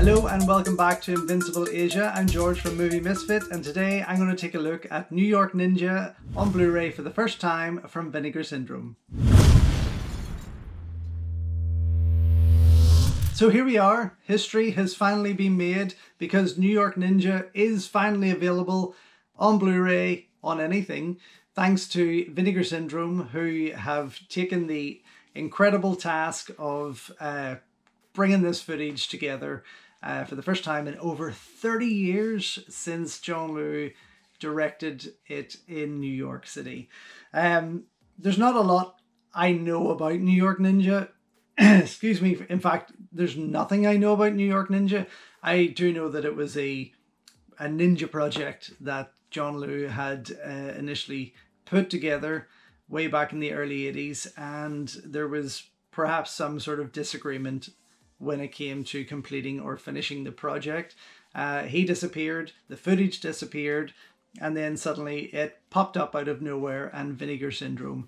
Hello and welcome back to Invincible Asia. I'm George from Movie Misfit, and today I'm going to take a look at New York Ninja on Blu-ray for the first time from Vinegar Syndrome. So here we are. History has finally been made because New York Ninja is finally available on Blu-ray on anything, thanks to Vinegar Syndrome, who have taken the incredible task of bringing this footage together for the first time in over 30 years since John Liu directed it in New York City. There's not a lot I know about New York Ninja. Excuse me. In fact, there's nothing I know about New York Ninja. I do know that it was a ninja project that John Liu had initially put together way back in the early 80s, and there was perhaps some sort of disagreement when it came to completing or finishing the project. He disappeared, the footage disappeared, and then suddenly it popped up out of nowhere and Vinegar Syndrome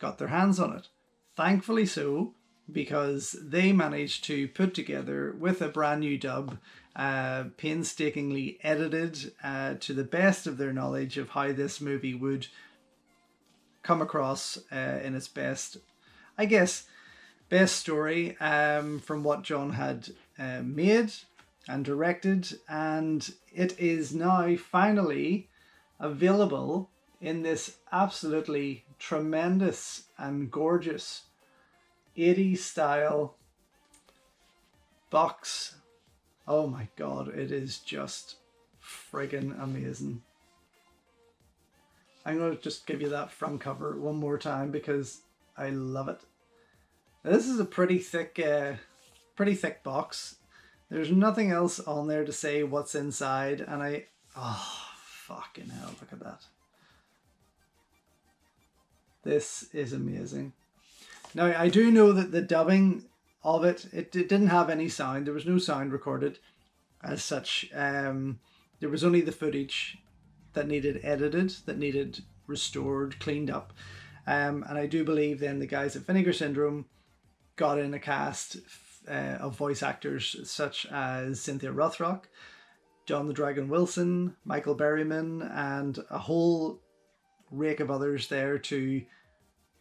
got their hands on it. Thankfully so, because they managed to put together with a brand new dub, painstakingly edited to the best of their knowledge of how this movie would come across in its best, I guess, best story from what John had made and directed, and it is now finally available in this absolutely tremendous and gorgeous 80s style box. Oh my god, it is just friggin' amazing. I'm going to just give you that front cover one more time because I love it. This is a pretty thick box. There's nothing else on there to say what's inside, and oh, fucking hell, look at that. This is amazing. Now, I do know that the dubbing of it didn't have any sound. There was no sound recorded as such. There was only the footage that needed edited, that needed restored, cleaned up. And I do believe then the guys at Vinegar Syndrome got in a cast of voice actors such as Cynthia Rothrock, John the Dragon Wilson, Michael Berryman, and a whole rake of others there to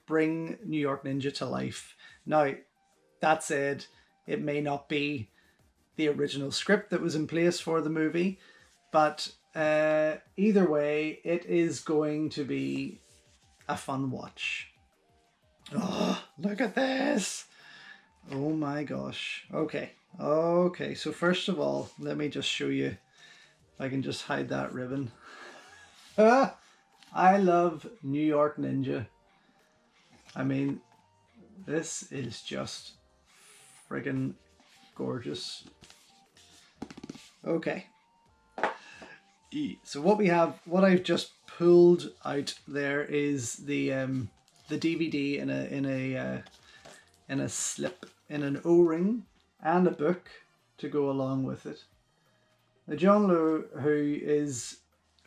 bring New York Ninja to life. Now, that said, it may not be the original script that was in place for the movie, but either way, it is going to be a fun watch. Oh, look at this! Oh my gosh. Okay, so first of all, let me just show you if I can just hide that ribbon. I love New York Ninja. I mean, this is just friggin' gorgeous. Okay. So what I've just pulled out there is the DVD in a slip, in an O-ring, and a book to go along with it. Now, John Liu, who is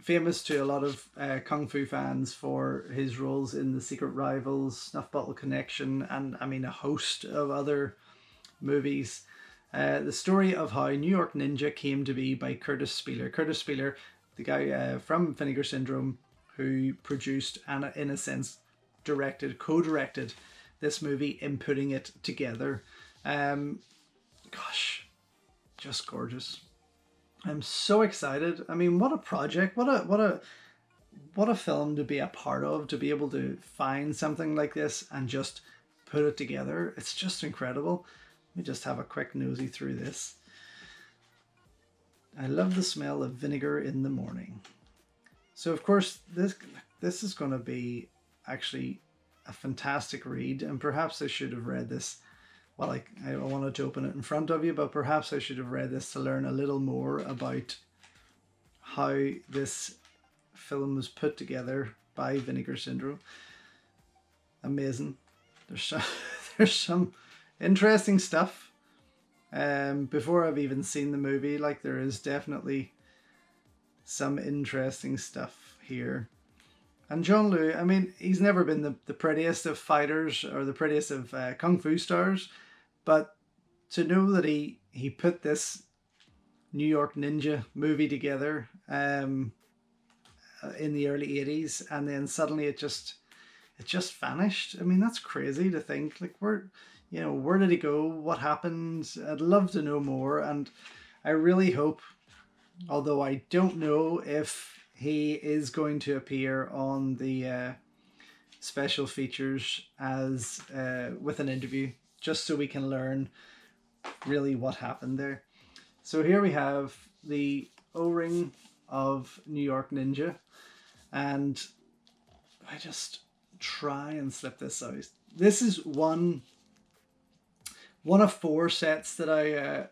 famous to a lot of Kung Fu fans for his roles in The Secret Rivals, Snuff Bottle Connection, and I mean a host of other movies. The story of how New York Ninja came to be by Curtis Spieler. Curtis Spieler, the guy from Vinegar Syndrome, who produced and in a sense co-directed this movie in putting it together. Gosh, just gorgeous. I'm so excited. I mean, what a project! What a film to be a part of, to be able to find something like this and just put it together. It's just incredible. Let me just have a quick nosy through this. I love the smell of vinegar in the morning. So of course this is going to be actually a fantastic read, and perhaps I should have read this. Well, I wanted to open it in front of you, but perhaps I should have read this to learn a little more about how this film was put together by Vinegar Syndrome. Amazing. There's some interesting stuff. Before I've even seen the movie, like, there is definitely some interesting stuff here. And John Liu, I mean, he's never been the prettiest of fighters or the prettiest of kung fu stars, but to know that he put this New York Ninja movie together in the early 80s, and then suddenly it just vanished. I mean, that's crazy to think. Like, where did he go? What happened? I'd love to know more, and I really hope, although I don't know if he is going to appear on the special features as with an interview, just so we can learn really what happened there. So here we have the O-ring of New York Ninja, and I just try and slip this out. This is one of four sets that I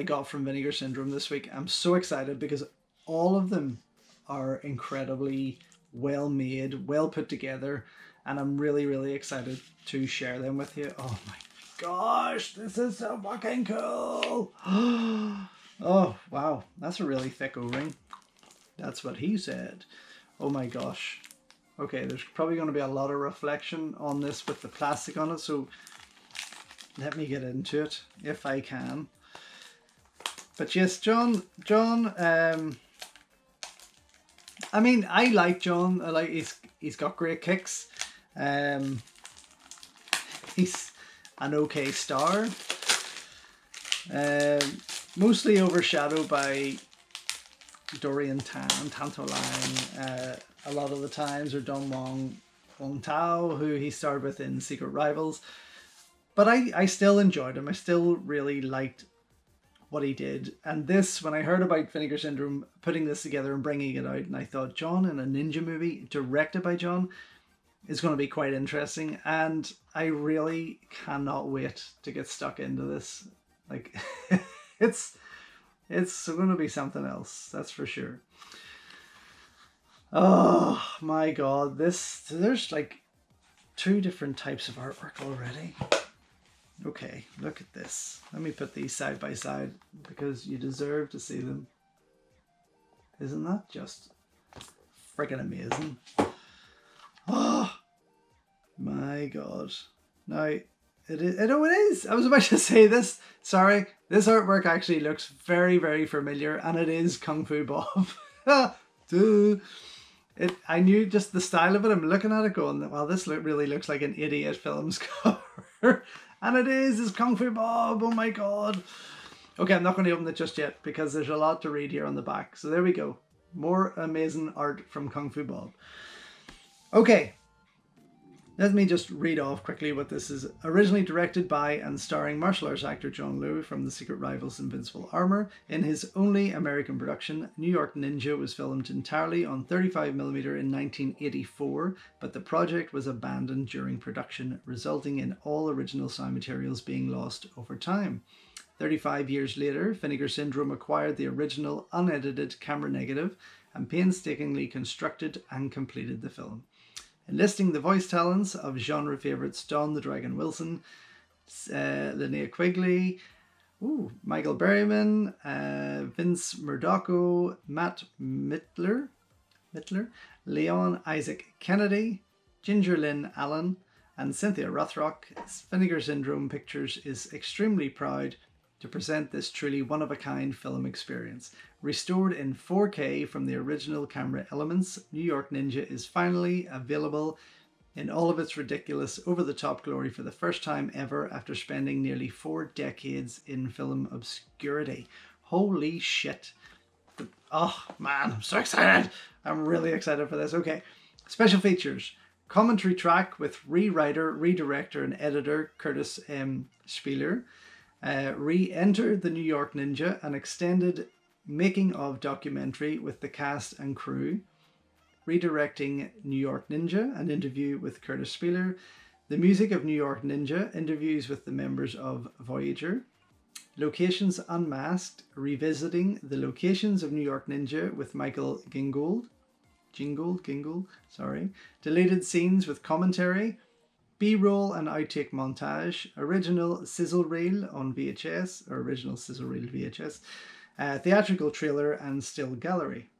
got from Vinegar Syndrome this week. I'm so excited because all of them are incredibly well made, well put together, and I'm really, really excited to share them with you. Oh my gosh, this is so fucking cool. Oh wow, that's a really thick O-ring. That's what he said. Oh my gosh. Okay, there's probably going to be a lot of reflection on this with the plastic on it, so let me get into it if I can. But yes, John, I mean, I like John. I like he's got great kicks. He's an okay star. Mostly overshadowed by Dorian Tantoline a lot of the times, or Don Wong Tao, who he starred with in Secret Rivals. But I still enjoyed him. I still really liked what he did. And this, when I heard about Vinegar Syndrome putting this together and bringing it out, and I thought, John in a ninja movie directed by John is going to be quite interesting. And I really cannot wait to get stuck into this. Like, it's going to be something else, that's for sure. Oh my god, there's like 2 different types of artwork already. Okay, look at this. Let me put these side by side because you deserve to see them. Isn't that just freaking amazing? Oh my god. Now, it is. I was about to say this. Sorry, this artwork actually looks very, very familiar, and it is Kung Fu Bob. Duh. I knew just the style of it. I'm looking at it going, well, this really looks like an 88 Films cover. And it is. It's Kung Fu Bob. Oh my god. Okay, I'm not going to open it just yet because there's a lot to read here on the back. So there we go. More amazing art from Kung Fu Bob. Okay. Let me just read off quickly what this is. Originally directed by and starring martial arts actor John Liu from The Secret Rivals Invincible Armor. In his only American production, New York Ninja was filmed entirely on 35mm in 1984, but the project was abandoned during production, resulting in all original sound materials being lost over time. 35 years later, Vinegar Syndrome acquired the original unedited camera negative and painstakingly constructed and completed the film. Enlisting the voice talents of genre favourites Don the Dragon Wilson, Linnea Quigley, Michael Berryman, Vince Murdocho, Matt Mittler, Leon Isaac Kennedy, Ginger Lynn Allen, and Cynthia Rothrock, Vinegar Syndrome Pictures is extremely proud to present this truly one-of-a-kind film experience. Restored in 4K from the original camera elements, New York Ninja is finally available in all of its ridiculous, over-the-top glory for the first time ever after spending nearly 4 decades in film obscurity. Holy shit. Oh man, I'm so excited. I'm really excited for this. Okay, special features. Commentary track with rewriter, redirector and editor Curtis M. Spieler. Re-enter the New York Ninja, an extended making of documentary with the cast and crew. Redirecting New York Ninja, an interview with Curtis Spieler. The music of New York Ninja, interviews with the members of Voyager. Locations Unmasked, revisiting the locations of New York Ninja with Michael Gingold. Deleted scenes with commentary. B-roll and outtake montage, original sizzle reel on VHS, or original sizzle reel VHS, theatrical trailer and still gallery.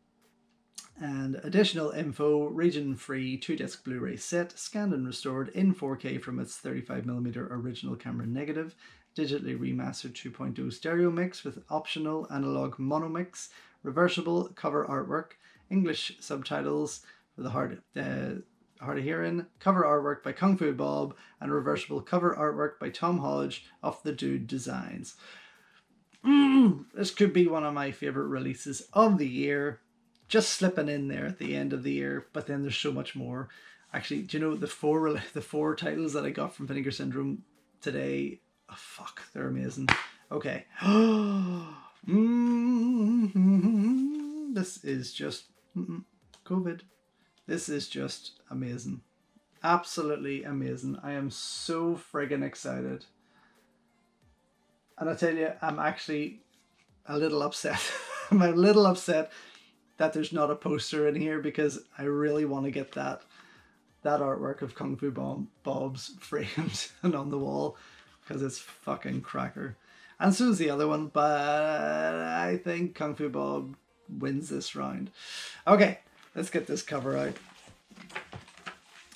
And additional info, region-free 2-disc Blu-ray set, scanned and restored in 4K from its 35mm original camera negative, digitally remastered 2.0 stereo mix with optional analog mono mix, reversible cover artwork, English subtitles for the hard of hearing, cover artwork by Kung Fu Bob, and reversible cover artwork by Tom Hodge of The Dude Designs. This could be one of my favorite releases of the year. Just slipping in there at the end of the year, but then there's so much more. Actually, do you know the four titles that I got from Vinegar Syndrome today? Oh, fuck, they're amazing. Okay. This is just COVID. This is just amazing. Absolutely amazing. I am so friggin' excited. And I tell you, I'm actually a little upset. I'm a little upset that there's not a poster in here, because I really want to get that artwork of Kung Fu Bob's framed and on the wall, because it's fucking cracker. And so is the other one, but I think Kung Fu Bob wins this round. Okay, let's get this cover out.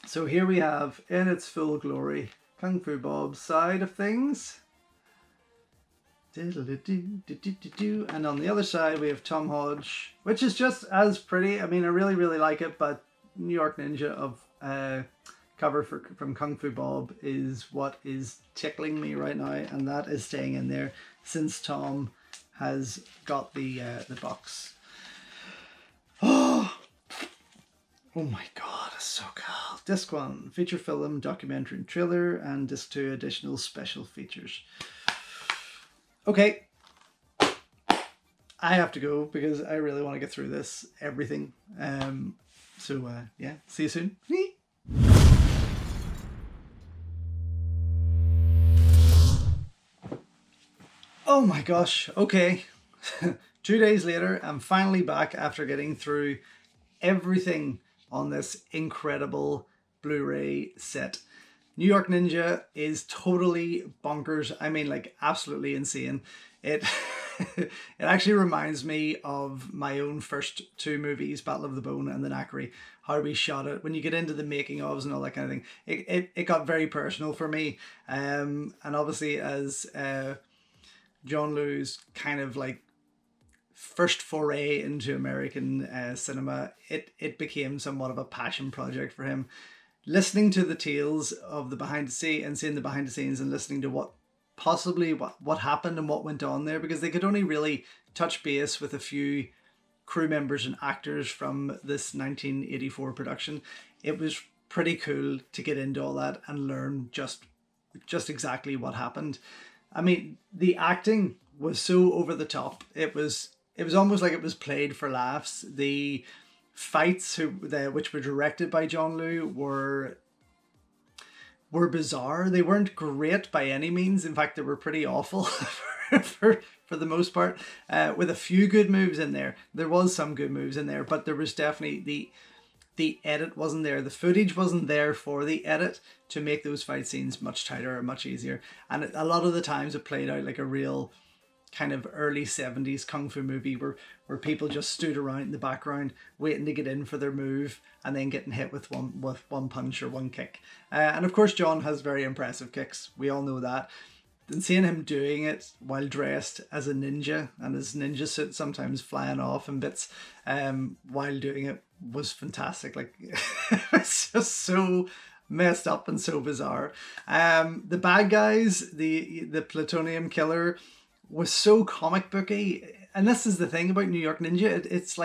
So here we have, in its full glory, Kung Fu Bob's side of things. And on the other side we have Tom Hodge, which is just as pretty. I mean, I really, really like it, but New York Ninja of cover from Kung Fu Bob is what is tickling me right now, and that is staying in there since Tom has got the box. Oh my god, it's so cool. Disc 1, feature film, documentary and trailer, and Disc 2, additional special features. Okay, I have to go because I really want to get through this, everything. So yeah, see you soon. Oh my gosh, okay. 2 days later, I'm finally back after getting through everything on this incredible Blu-ray set. New York Ninja is totally bonkers. I mean, like, absolutely insane. It it actually reminds me of my own first two movies, Battle of the Bone and The Knackery, how we shot it. When you get into the making ofs and all that kind of thing, it got very personal for me. And obviously, as John Liu's kind of like first foray into American cinema, it became somewhat of a passion project for him. Listening to the tales of the behind the scenes and seeing the behind the scenes and listening to what happened and what went on there, because they could only really touch base with a few crew members and actors from this 1984 production. It was pretty cool to get into all that and learn just exactly what happened. I mean, the acting was so over the top. It was almost like it was played for laughs. The fights which were directed by John Liu were bizarre. They weren't great by any means. In fact, they were pretty awful for the most part, with a few good moves in there. There was some good moves in there, but there was definitely the edit wasn't there. The footage wasn't there for the edit to make those fight scenes much tighter or much easier. And a lot of the times it played out like a real kind of early 70s kung fu movie where people just stood around in the background waiting to get in for their move and then getting hit with one punch or one kick. And of course, John has very impressive kicks. We all know that. And seeing him doing it while dressed as a ninja and his ninja suit sometimes flying off in bits while doing it was fantastic. Like, it's just so messed up and so bizarre. The bad guys, the plutonium killer, was so comic booky, and this is the thing about New York Ninja. It's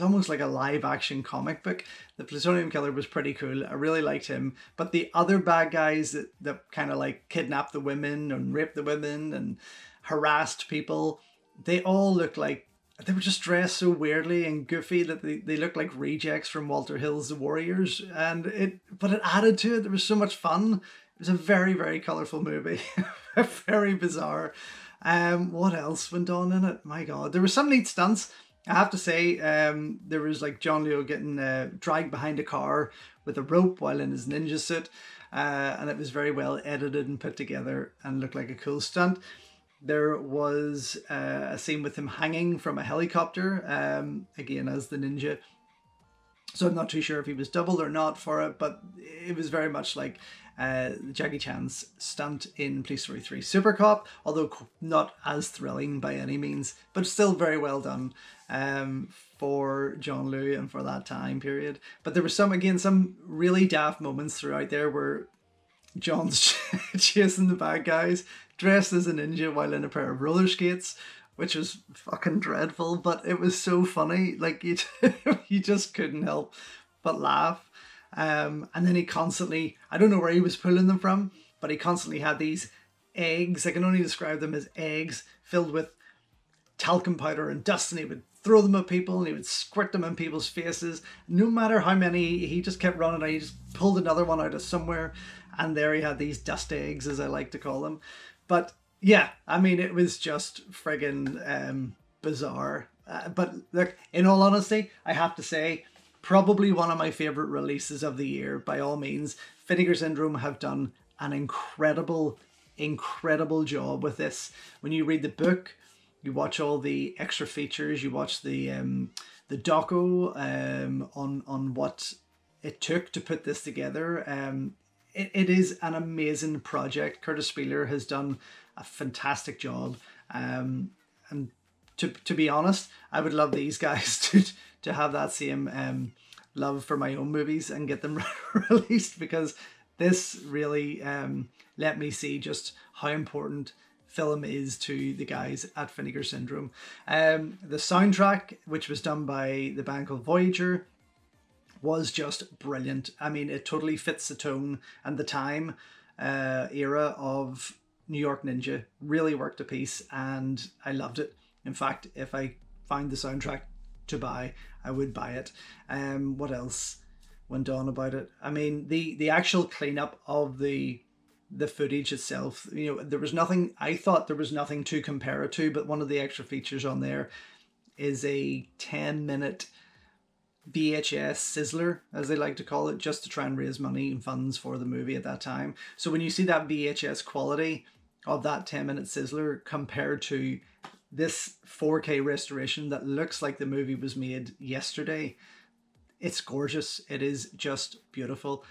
almost like a live action comic book. The plutonium killer was pretty cool. I really liked him, but the other bad guys that kind of like kidnapped the women and raped the women and harassed people, they all looked like they were just dressed so weirdly and goofy that they looked like rejects from Walter Hill's The Warriors. But it added to it. There was so much fun. It was a very, very colorful movie. Very bizarre. What else went on in it? My God, there were some neat stunts. I have to say, there was like John Liu getting dragged behind a car with a rope while in his ninja suit, and it was very well edited and put together and looked like a cool stunt. There was a scene with him hanging from a helicopter, again as the ninja. So I'm not too sure if he was doubled or not for it, but it was very much like Jackie Chan's stunt in Police Story 3 Super Cop, although not as thrilling by any means, but still very well done for John Liu and for that time period. But there were some really daft moments throughout there where John's chasing the bad guys dressed as a ninja while in a pair of roller skates, which was fucking dreadful, but it was so funny. Like, you, you just couldn't help but laugh. And then he constantly, I don't know where he was pulling them from, but he constantly had these eggs. I can only describe them as eggs filled with talcum powder and dust, and he would throw them at people and he would squirt them in people's faces. No matter how many, he just kept running. He just pulled another one out of somewhere, and there he had these dust eggs, as I like to call them. But yeah, I mean, it was just friggin' bizarre. But look, in all honesty, I have to say, probably one of my favourite releases of the year, by all means. Vinegar Syndrome have done an incredible job with this. When you read the book, you watch all the extra features, you watch the doco on what it took to put this together. It is an amazing project. Curtis Spieler has done a fantastic job. And to be honest, I would love these guys to have that same love for my own movies and get them released, because this really let me see just how important film is to the guys at Vinegar Syndrome. The soundtrack, which was done by the band called Voyager, was just brilliant. I mean, it totally fits the tone and the time era of New York Ninja. Really worked a piece, and I loved it. In fact, if I find the soundtrack to buy, I would buy it. What else went on about it? I mean, the actual cleanup of the footage itself, you know, there was nothing, I thought there was nothing to compare it to, but one of the extra features on there is a 10-minute VHS sizzler, as they like to call it, just to try and raise money and funds for the movie at that time. So when you see that VHS quality of that 10-minute sizzler compared to this 4K restoration that looks like the movie was made yesterday, it's gorgeous. It is just beautiful.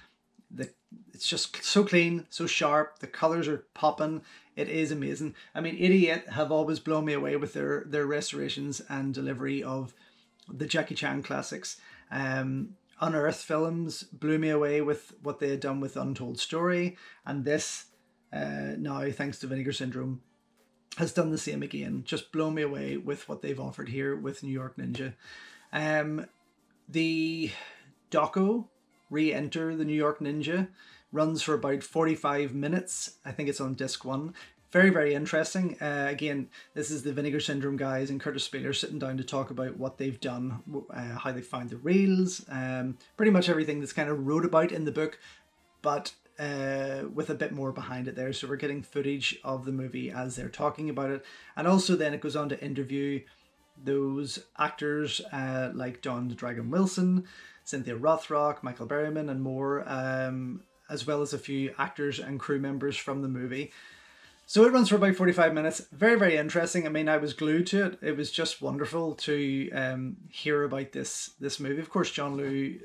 It's just so clean, so sharp. The colors are popping. It is amazing. I mean, 88 have always blown me away with their restorations and delivery of the Jackie Chan classics. Unearthed Films blew me away with what they had done with Untold Story, and this now, thanks to Vinegar Syndrome, has done the same again. Just blown me away with what they've offered here with New York Ninja. The doco, Re-Enter the New York Ninja, runs for about 45 minutes. I think it's on disc 1. Very, very interesting. Again, this is the Vinegar Syndrome guys and Curtis Spieler sitting down to talk about what they've done, how they found the reels, pretty much everything that's kind of wrote about in the book, but with a bit more behind it there. So we're getting footage of the movie as they're talking about it. And also then it goes on to interview those actors like Don the Dragon Wilson, Cynthia Rothrock, Michael Berryman, and more, as well as a few actors and crew members from the movie. So it runs for about 45 minutes. Very, very interesting. I mean, I was glued to it. It was just wonderful to hear about this movie. Of course, John Liu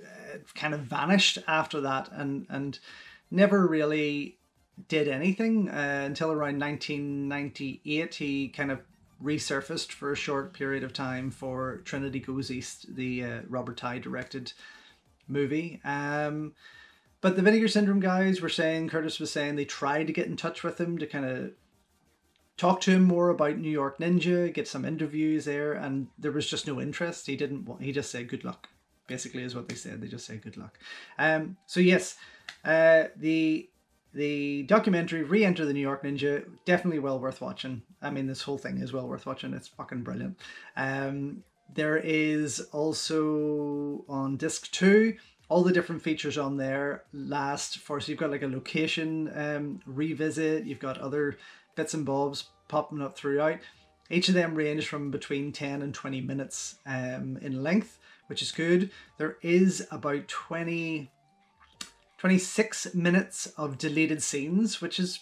kind of vanished after that and never really did anything until around 1998. He kind of resurfaced for a short period of time for Trinity Goes East, the Robert Tye directed movie. But the Vinegar Syndrome guys were saying, Curtis was saying, they tried to get in touch with him to kind of talk to him more about New York Ninja, get some interviews there, and there was just no interest. He just said good luck, basically is what they said. They just said good luck. So yes, the documentary Re-Enter the New York Ninja, definitely well worth watching. I mean, this whole thing is well worth watching. It's fucking brilliant. There is also on disc 2, all the different features on there last for, so you've got like a location revisit, you've got other bits and bobs popping up throughout. Each of them range from between 10 and 20 minutes in length, which is good. There is about 26 minutes of deleted scenes, which is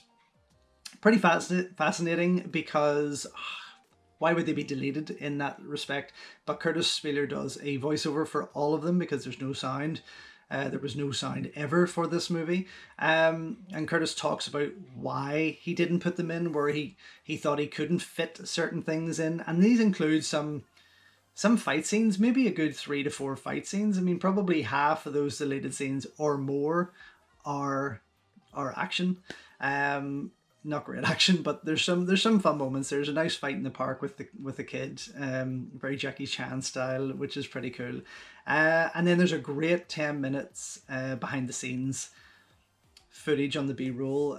pretty fascinating because why would they be deleted in that respect? But Curtis Spieler does a voiceover for all of them because there's no sound. There was no sound ever for this movie. And Curtis talks about why he didn't put them in, where he thought he couldn't fit certain things in. And these include some fight scenes, maybe a good 3 to 4 fight scenes. I mean, probably half of those deleted scenes or more are action. Not great action, but there's some fun moments. There's a nice fight in the park with the kid, very Jackie Chan style, which is pretty cool. And then there's a great 10 minutes behind the scenes footage on the B-roll,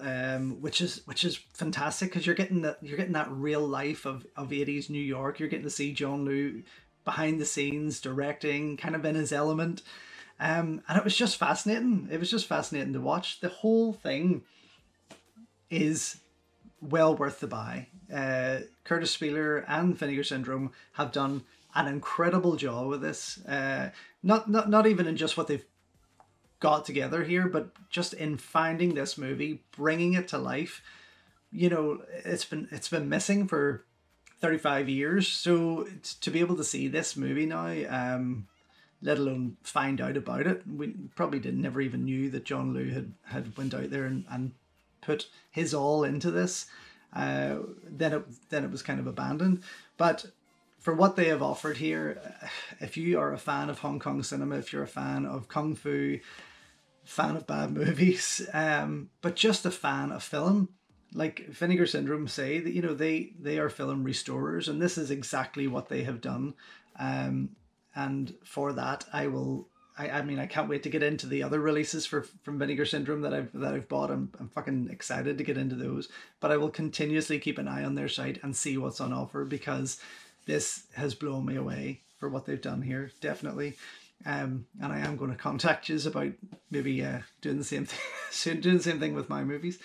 which is fantastic because you're getting that real life of 80s New York. You're getting to see John Liu behind the scenes directing, kind of in his element, and it was just fascinating. It was just fascinating to watch. The whole thing is well worth the buy. Curtis Spieler and Vinegar Syndrome have done an incredible job with this. Not even in just what they've got together here, but just in finding this movie, bringing it to life. You know, it's been missing for 35 years, so to be able to see this movie now, let alone find out about it, we probably never even knew that John Liu had went out there and put his all into this. Then it was kind of abandoned. But for what they have offered here, if you are a fan of Hong Kong cinema, if you're a fan of kung fu, fan of bad movies, but just a fan of film, like Vinegar Syndrome say, that, you know, they are film restorers, and this is exactly what they have done. And for that, I mean, I can't wait to get into the other releases from Vinegar Syndrome that I've bought. I'm fucking excited to get into those. But I will continuously keep an eye on their site and see what's on offer, because this has blown me away for what they've done here, definitely. And I am going to contact you about maybe doing the same thing, doing the same thing with my movies.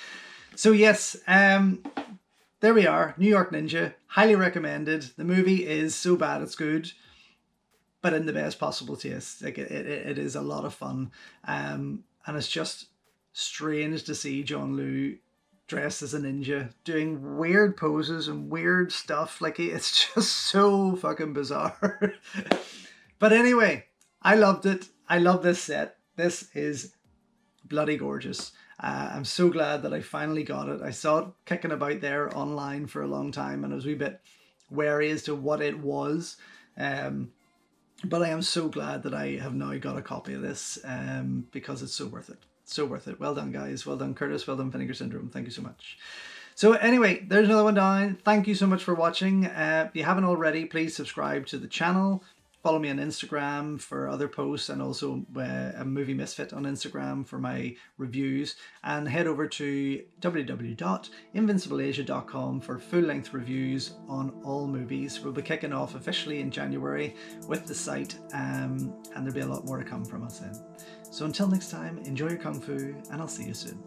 So yes, there we are. New York Ninja, highly recommended. The movie is so bad it's good, but in the best possible taste. Like it is a lot of fun, and it's just strange to see John Liu dressed as a ninja doing weird poses and weird stuff. Like, it's just so fucking bizarre. But anyway, I loved it. I love this set. This is bloody gorgeous. I'm so glad that I finally got it. I saw it kicking about there online for a long time, and I was a wee bit wary as to what it was. But I am so glad that I have now got a copy of this, because it's so worth it. So worth it. Well done, guys. Well done, Curtis. Well done, Vinegar Syndrome. Thank you so much. So anyway, there's another one down. Thank you so much for watching. If you haven't already, please subscribe to the channel. Follow me on Instagram for other posts, and also a Movie Misfit on Instagram for my reviews. And head over to www.invincibleasia.com for full-length reviews on all movies. We'll be kicking off officially in January with the site, and there'll be a lot more to come from us then. So until next time, enjoy your Kung Fu, and I'll see you soon.